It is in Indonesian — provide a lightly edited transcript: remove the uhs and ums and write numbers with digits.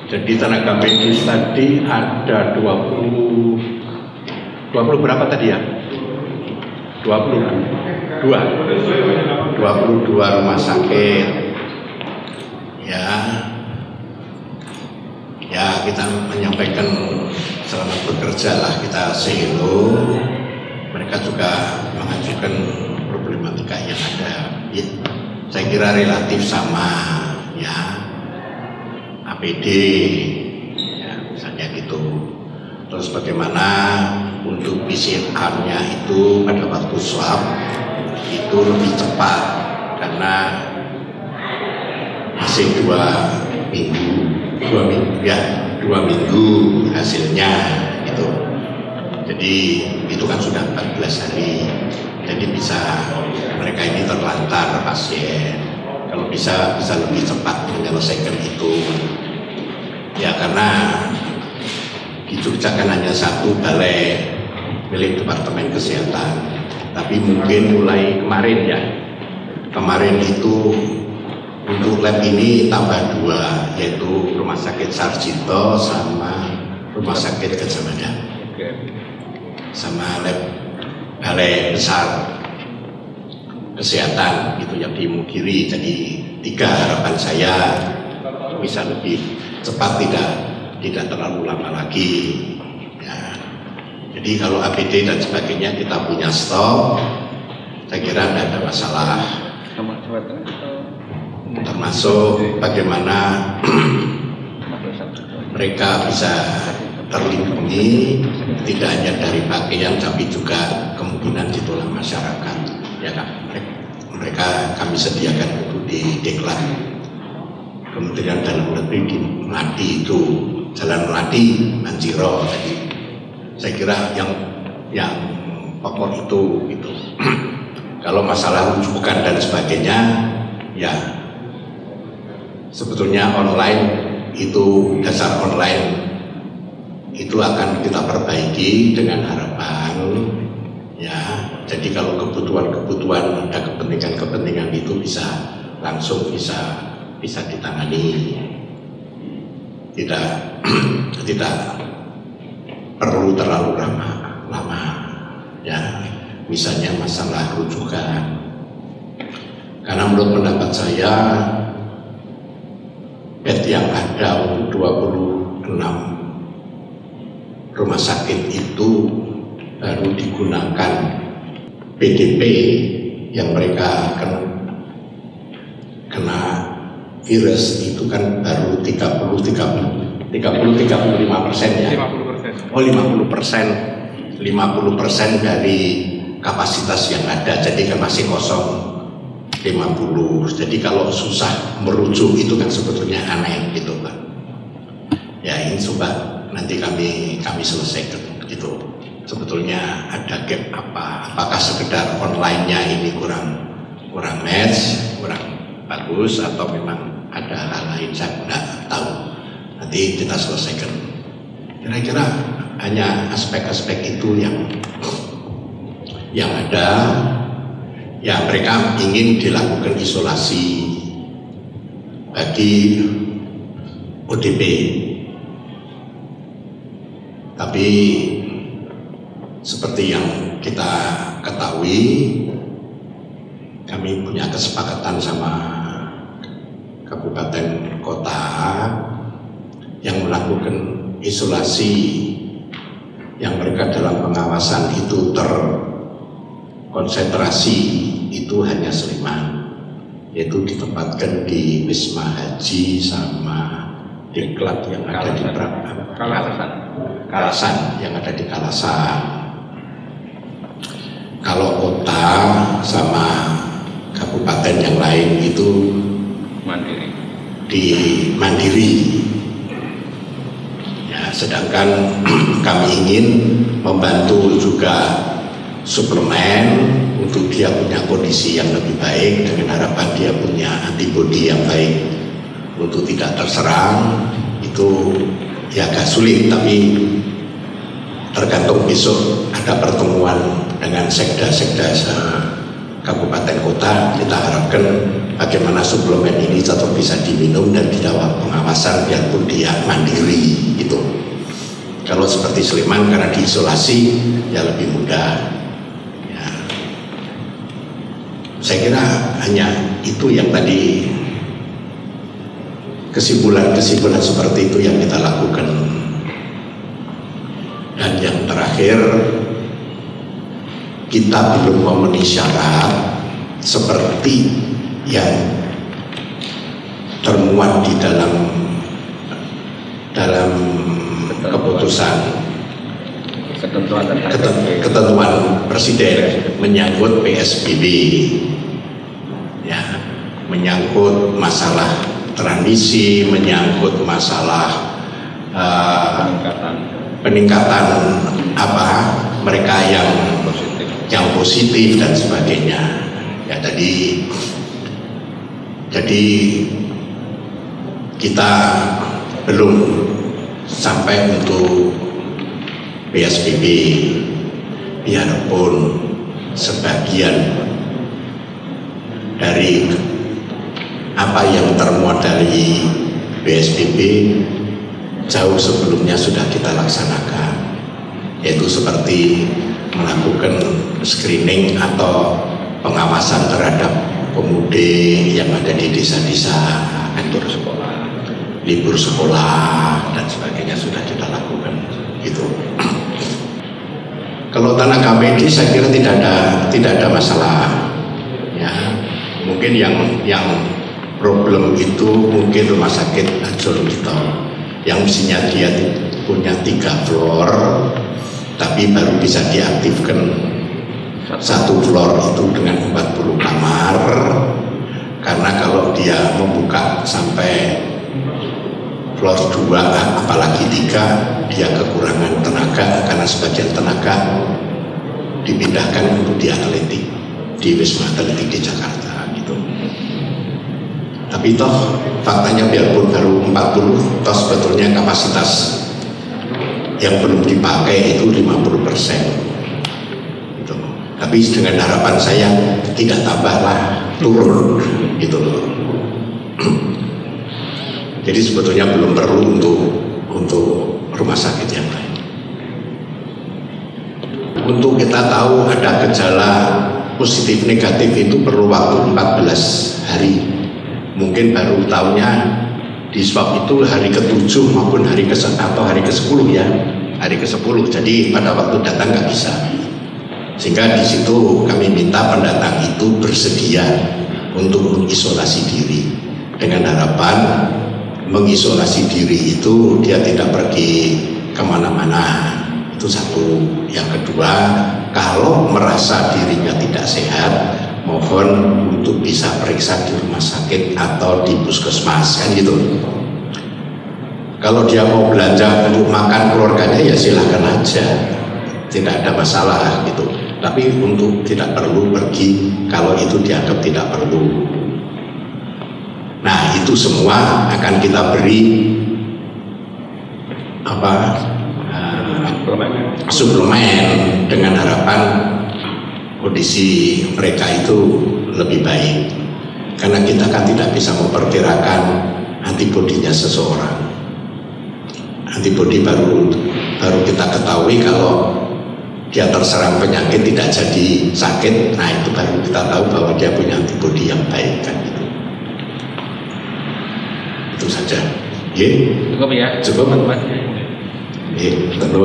Jadi tenaga medis tadi ada 20 berapa tadi ya? 22 rumah sakit. Ya kita menyampaikan selamat bekerja lah, kita say hello. Mereka juga mengajukan problematika yang ada. Ya, saya kira relatif sama ya. APD ya, misalnya gitu. Terus bagaimana untuk PCR-nya itu pada waktu swab itu lebih cepat karena masih 2 minggu hasilnya gitu. Jadi itu kan sudah 14 hari. Jadi bisa mereka ini terlantar pasien. Kalau bisa lebih cepat menyelesaikan itu. Ya karena di Jogja kan hanya satu balai milik Departemen Kesehatan, tapi mungkin mulai kemarin itu untuk lab ini tambah 2, yaitu Rumah Sakit Sarjito sama Rumah Sakit Gajah Mada, sama lab balai besar kesehatan itu yang dimukiri. Jadi 3 harapan saya bisa lebih cepat, tidak terlalu lama lagi ya. Jadi kalau APD dan sebagainya kita punya stok, saya kira tidak ada masalah, termasuk bagaimana mereka bisa terlindungi tidak hanya dari pakaian tapi juga kemungkinan di tulang masyarakat ya kan. Mereka kami sediakan untuk di Deklat Kementerian Dalam Negeri di Melati, itu Jalan Melati Manjiro. Jadi saya kira yang pokok itu gitu. Kalau masalah rujukan dan sebagainya ya sebetulnya online itu, dasar online itu akan kita perbaiki dengan harapan ya. Jadi kalau kebutuhan ada kepentingan itu bisa langsung bisa ditangani, tidak perlu terlalu lama ya. Misalnya masalah rujukan, karena menurut pendapat saya bed yang ada untuk 26 rumah sakit itu baru digunakan PDP yang mereka kena virus itu kan baru 35% ya. 50%. Oh 50% dari kapasitas yang ada, jadi kan masih kosong 50. Jadi kalau susah merujuk itu kan sebetulnya aneh gitu Pak. Ya ini coba nanti kami selesaikan gitu. Sebetulnya ada gap apa? Apakah sekedar online-nya ini kurang match, kurang bagus, atau memang ada hal lain, saya tidak tahu. Nanti kita selesaikan. Kira-kira hanya aspek-aspek itu yang ada. Ya mereka ingin dilakukan isolasi bagi ODP, tapi seperti yang kita ketahui, kami punya kesepakatan sama kabupaten kota yang melakukan isolasi yang mereka dalam pengawasan itu terkonsentrasi itu hanya Sleman, yaitu ditempatkan di Wisma Haji sama Deklat yang ada di Kalasan yang ada di Kalasan. Kalau kota sama kabupaten yang lain itu mandiri ya, sedangkan kami ingin membantu juga suplemen untuk untuk dia punya kondisi yang lebih baik dengan harapan dia punya antibodi yang baik untuk tidak terserang. Itu ya agak sulit, tapi tergantung besok ada pertemuan dengan sekda-sekda kabupaten kota. Kita harapkan bagaimana suplemen ini tetap bisa diminum dan didapat pengawasan biarpun dia mandiri gitu. Kalau seperti Sleman karena diisolasi ya lebih mudah. Ya. Saya kira hanya itu yang tadi, kesimpulan-kesimpulan seperti itu yang kita lakukan. Dan yang terakhir, kita belum memenuhi syarat seperti yang termuat di dalam keputusan ketentuan presiden menyangkut PSBB, ya, menyangkut masalah transmisi, menyangkut masalah peningkatan mereka yang positif dan sebagainya. Ya, jadi kita belum sampai untuk PSBB, biarpun sebagian dari apa yang termuat dari PSBB jauh sebelumnya sudah kita laksanakan, yaitu seperti melakukan screening atau pengawasan terhadap pemudik yang ada di desa-desa, libur sekolah dan sebagainya sudah kita lakukan gitu. Kalau tenaga medis saya kira tidak ada masalah, ya. Mungkin yang problem itu mungkin rumah sakit Ajolito yang mestinya dia punya 3 floor tapi baru bisa diaktifkan 1 floor itu dengan 40 kamar, karena kalau dia membuka sampai floor 2 apalagi 3 dia kekurangan tenaga, karena sebagian tenaga dipindahkan untuk di atletik, di Wisma Atletik di Jakarta gitu. Tapi toh faktanya biarpun baru 40, toh sebetulnya kapasitas yang belum dipakai itu 50% gitu. Tapi dengan harapan saya tidak tambahlah, turun gitu loh. Jadi sebetulnya belum perlu untuk rumah sakit yang lain. Untuk kita tahu ada gejala positif negatif itu perlu waktu 14 hari. Mungkin baru tahunya di swab itu hari ke-7 maupun hari ke-10 ya, hari ke-10. Jadi pada waktu datang nggak bisa. Sehingga di situ kami minta pendatang itu bersedia untuk mengisolasi diri dengan harapan mengisolasi diri itu dia tidak pergi kemana-mana. Itu satu. Yang kedua, kalau merasa dirinya tidak sehat, mohon untuk bisa periksa di rumah sakit atau di puskesmas, kan gitu. Kalau dia mau belanja untuk makan keluarganya ya silahkan aja, tidak ada masalah gitu. Tapi untuk tidak perlu pergi kalau itu dianggap tidak perlu. Nah, itu semua akan kita beri suplemen dengan harapan kondisi mereka itu lebih baik, karena kita kan tidak bisa memperkirakan antibodinya seseorang. Antibodi baru kita ketahui kalau dia terserang penyakit tidak jadi sakit. Nah, itu baru kita tahu bahwa dia punya antibodi yang baik, kan gitu. Itu saja. Cukup ya? Cukup. Tentu.